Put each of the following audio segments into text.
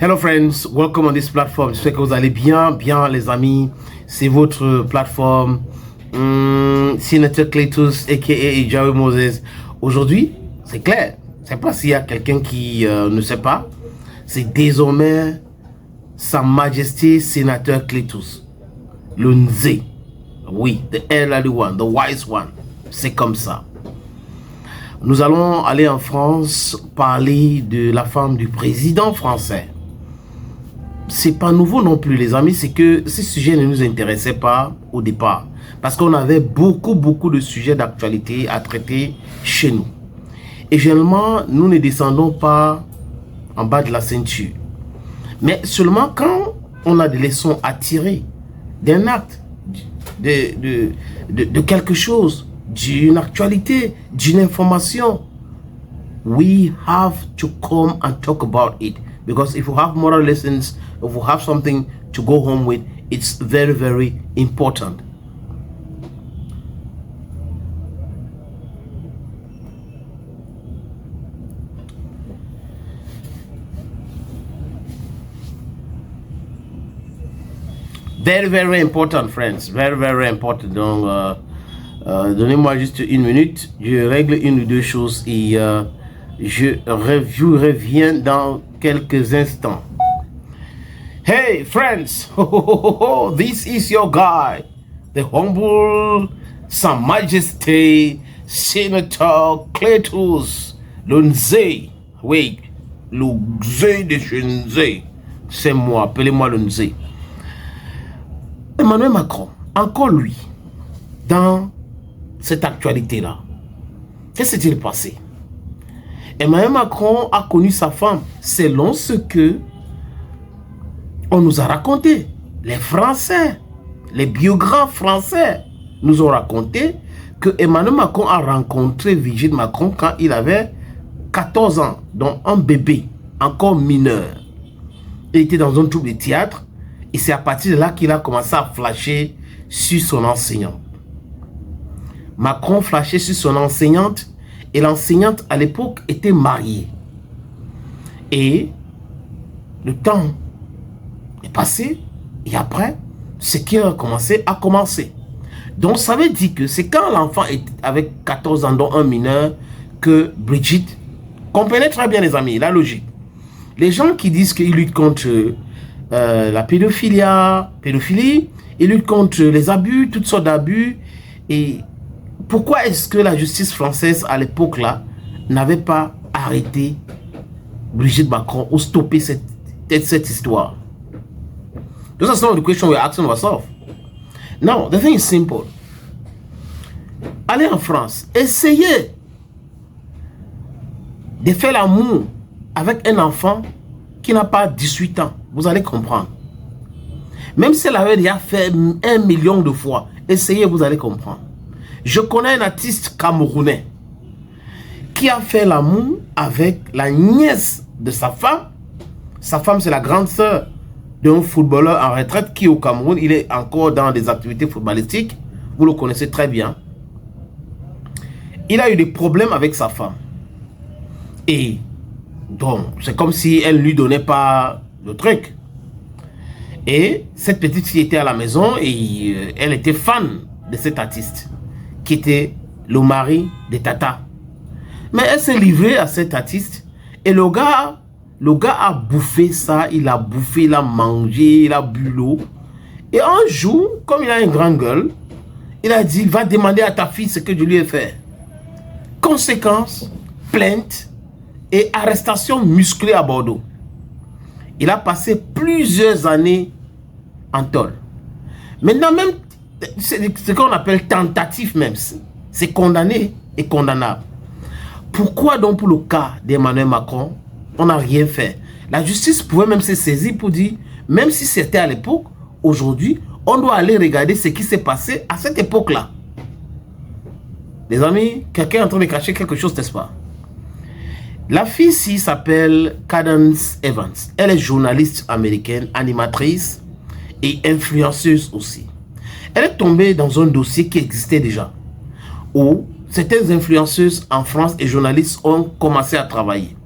Hello friends, welcome on this platform. J'espère que vous allez bien les amis. C'est votre plateforme Senator Cletus aka Jerry Moses. Aujourd'hui, c'est clair. Je ne sais pas s'il y a quelqu'un qui ne sait pas. C'est désormais Sa Majesté Sénateur Cletus. Le Nzé. Oui, the elderly one, the wise one. C'est comme ça. Nous allons aller en France parler de la femme du président français. C'est pas nouveau non plus les amis, c'est que ce sujet ne nous intéressait pas au départ. Parce qu'on avait beaucoup de sujets d'actualité à traiter chez nous. Et généralement, nous ne descendons pas en bas de la ceinture. Mais seulement quand on a des leçons à tirer d'un acte, de quelque chose, d'une actualité, d'une information, we have to come and talk about it. Because if you have moral lessons, if you have something to go home with, it's very important. Very important, friends. Very important. Donc, donnez-moi juste une minute. Je règle une ou deux choses et je reviens dans quelques instants. Hey friends, this is your guy, the humble Sa Majesté Senator Cletus, le Nzé. Oui, le Nzé de chez Nzé. C'est moi, appelez-moi le Nzé. Emmanuel Macron, encore lui, dans cette actualité-là, qu'est-ce qui s'est passé? Emmanuel Macron a connu sa femme selon ce que on nous a raconté. Les Français, les biographes français nous ont raconté que Emmanuel Macron a rencontré Brigitte Macron quand il avait 14 ans, donc un bébé, encore mineur. Il était dans un troupe de théâtre et c'est à partir de là qu'il a commencé à flasher sur son enseignante. Macron flashait sur son enseignante et l'enseignante à l'époque était mariée. Et le temps est passé et après, ce qui a commencé. Donc ça veut dire que c'est quand l'enfant est avec 14 ans, dont un mineur, que Brigitte comprenait très bien les amis, la logique. Les gens qui disent qu'ils luttent contre la pédophilie, ils luttent contre les abus, toutes sortes d'abus. Et pourquoi est-ce que la justice française à l'époque là n'avait pas arrêté Brigitte Macron ou stoppé cette histoire? Those are some of the questions we're asking ourselves. Now, the thing is simple. Allez en France, essayez de faire l'amour avec un enfant qui n'a pas 18 ans. Vous allez comprendre. Même si elle avait déjà fait 1 million de fois, essayez, vous allez comprendre. Je connais un artiste camerounais qui a fait l'amour avec la nièce de sa femme. Sa femme, c'est la grande sœur d'un footballeur en retraite qui, au Cameroun, il est encore dans des activités footballistiques. Vous le connaissez très bien. Il a eu des problèmes avec sa femme. Et donc, c'est comme si elle ne lui donnait pas le truc. Et cette petite fille était à la maison et elle était fan de cet artiste qui était le mari de Tata. Mais elle s'est livrée à cet artiste et le gars a bouffé ça, il a bouffé, il a mangé, il a bu l'eau. Et un jour, comme il a une grande gueule, il a dit, va demander à ta fille ce que je lui ai fait. Conséquence, plainte et arrestation musclée à Bordeaux. Il a passé plusieurs années en tôle. Maintenant même, c'est ce qu'on appelle tentative même. C'est condamné et condamnable. Pourquoi donc pour le cas d'Emmanuel Macron, on n'a rien fait? La justice pouvait même se saisir pour dire, même si c'était à l'époque, aujourd'hui, on doit aller regarder ce qui s'est passé à cette époque-là. Les amis, quelqu'un est en train de cacher quelque chose, n'est-ce pas? La fille-ci s'appelle Cadence Evans. Elle est journaliste américaine, animatrice et influenceuse aussi. Elle est tombée dans un dossier qui existait déjà, où certaines influenceuses en France et journalistes ont commencé à travailler.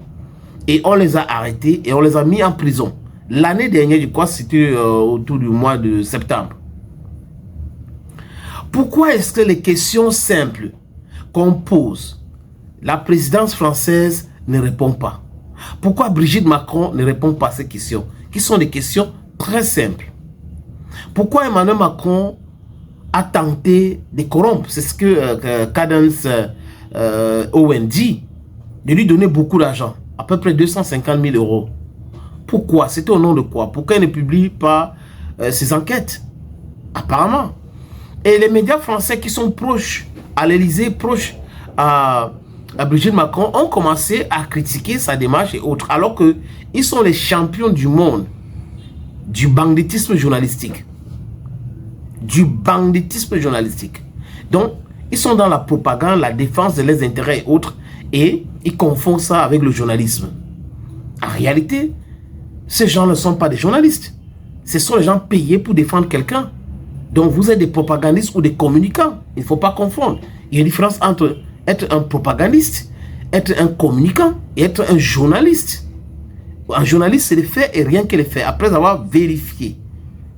Et on les a arrêtés et on les a mis en prison l'année dernière, je crois que c'était autour du mois de septembre. Pourquoi est-ce que les questions simples qu'on pose, la présidence française ne répond pas? Pourquoi Brigitte Macron ne répond pas à ces questions, qui sont des questions très simples? Pourquoi Emmanuel Macron a tenté de corrompre? C'est ce que Cadence Owen dit, de lui donner beaucoup d'argent, à peu près 250 000 euros. Pourquoi? C'était au nom de quoi? Pourquoi il ne publie pas ses enquêtes? Apparemment. Et les médias français qui sont proches à l'Élysée, proches à Brigitte Macron, ont commencé à critiquer sa démarche et autres, alors qu'ils sont les champions du monde du banditisme journalistique. Du banditisme journalistique. Donc, ils sont dans la propagande, la défense de leurs intérêts et autres, et ils confondent ça avec le journalisme. En réalité, ces gens ne sont pas des journalistes. Ce sont les gens payés pour défendre quelqu'un. Donc, vous êtes des propagandistes ou des communicants. Il ne faut pas confondre. Il y a une différence entre être un propagandiste, être un communicant et être un journaliste. Un journaliste, c'est les faits et rien que les faits. Après avoir vérifié,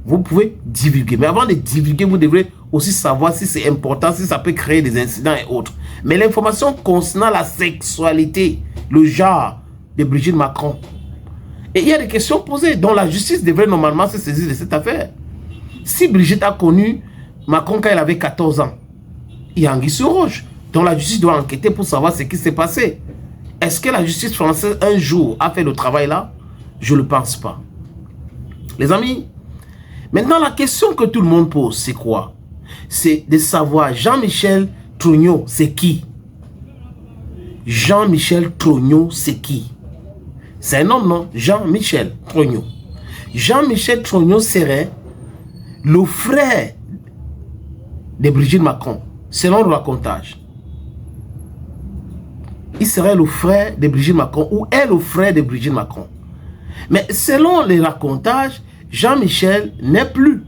vous pouvez divulguer. Mais avant de divulguer, vous devrez aussi savoir si c'est important, si ça peut créer des incidents et autres. Mais l'information concernant la sexualité, le genre de Brigitte Macron, et il y a des questions posées dont la justice devrait normalement se saisir de cette affaire. Si Brigitte a connu Macron quand elle avait 14 ans, il y a anguille sur roche. Donc la justice doit enquêter pour savoir ce qui s'est passé. Est-ce que la justice française un jour a fait le travail là? Je ne le pense pas. Les amis, maintenant la question que tout le monde pose, c'est quoi? C'est de savoir Jean-Michel Trogneux, c'est qui? Jean-Michel Trogneux, c'est qui? C'est un homme, non? Jean-Michel Trogneux. Jean-Michel Trogneux serait le frère de Brigitte Macron, selon le racontage. Il serait le frère de Brigitte Macron ou est le frère de Brigitte Macron. Mais selon les racontages, Jean-Michel n'est plus.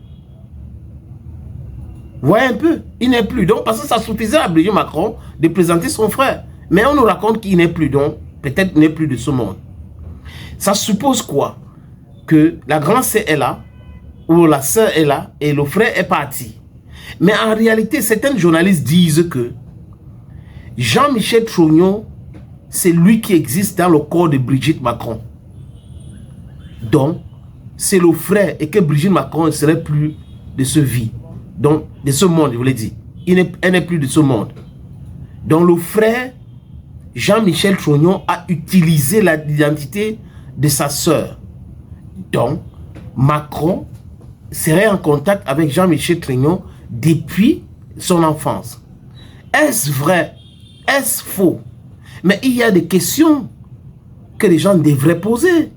Vous voyez un peu, il n'est plus. Donc, parce que ça suffisait à Brigitte Macron de présenter son frère. Mais on nous raconte qu'il n'est plus, donc peut-être n'est plus de ce monde. Ça suppose quoi? Que la grande sœur est là, ou la sœur est là, et le frère est parti. Mais en réalité, certains journalistes disent que Jean-Michel Trogneux, c'est lui qui existe dans le corps de Brigitte Macron. Donc, c'est le frère et que Brigitte Macron ne serait plus de ce vie. Donc, de ce monde, je vous l'ai dit. Elle n'est plus de ce monde. Donc, le frère, Jean-Michel Trogneux, a utilisé l'identité de sa sœur. Donc, Macron serait en contact avec Jean-Michel Trogneux depuis son enfance. Est-ce vrai? Est-ce faux? Mais il y a des questions que les gens devraient poser.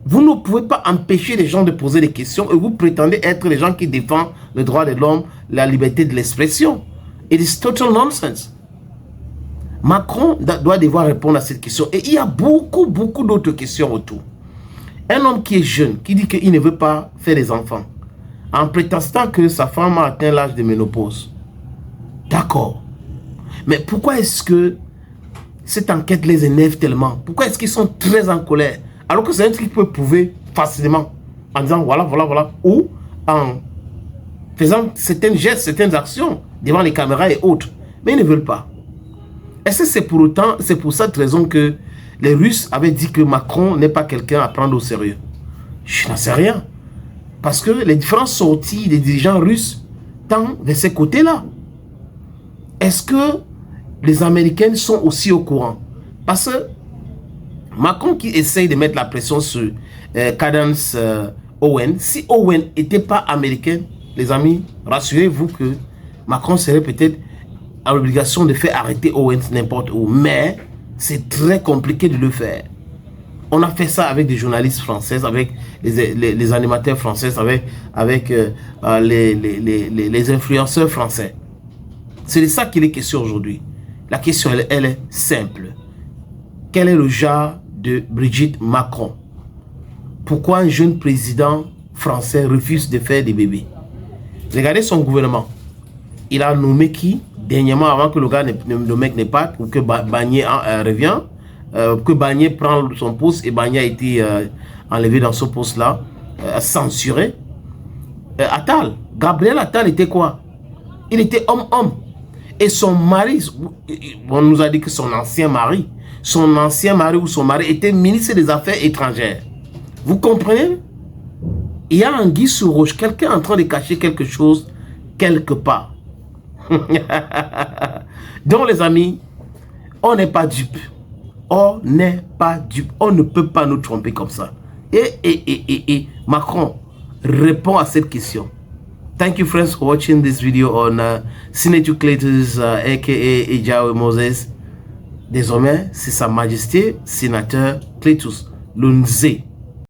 Vous ne pouvez pas empêcher les gens de poser des questions et vous prétendez être les gens qui défendent le droit de l'homme, la liberté de l'expression. It is total nonsense. Macron doit devoir répondre à cette question. Et il y a beaucoup d'autres questions autour. Un homme qui est jeune, qui dit qu'il ne veut pas faire des enfants, en prétendant que sa femme a atteint l'âge de ménopause. D'accord. Mais pourquoi est-ce que cette enquête les énerve tellement? Pourquoi est-ce qu'ils sont très en colère? Alors que c'est un truc qu'ils peuvent prouver facilement. En disant voilà. Ou en faisant certains gestes, certaines actions devant les caméras et autres. Mais ils ne veulent pas. Est-ce que c'est pour autant, c'est pour cette raison que les Russes avaient dit que Macron n'est pas quelqu'un à prendre au sérieux? Je n'en sais rien. Parce que les différentes sorties des dirigeants russes tendent vers ces côtés-là. Est-ce que les Américains sont aussi au courant? Parce que Macron qui essaye de mettre la pression sur Cadence Owen, si Owen n'était pas américain, les amis, rassurez-vous que Macron serait peut-être à l'obligation de faire arrêter Owen n'importe où. Mais c'est très compliqué de le faire. On a fait ça avec des journalistes français, avec les animateurs français, avec les influenceurs français. C'est de ça qu'il est question aujourd'hui. La question, elle est simple. Quel est le genre de Brigitte Macron? Pourquoi un jeune président français refuse de faire des bébés? Regardez son gouvernement. Il a nommé qui? Dernièrement, avant que le mec ne parte, ou que Barnier revient, que Barnier prend son poste et Barnier a été enlevé dans ce poste-là. censuré Attal. Gabriel Attal était quoi? Il était homme-homme. Et son mari, on nous a dit que son ancien mari ou son mari était ministre des Affaires étrangères. Vous comprenez? Il y a un anguille sous roche, quelqu'un en train de cacher quelque chose quelque part. Donc les amis, on n'est pas dupe. On n'est pas dupe. On ne peut pas nous tromper comme ça. Et Macron répond à cette question. Thank you friends for watching this video on Senator Cletus aka Ejawe Moses. Désormais, c'est Sa Majesté Sénateur Cletus Lunze.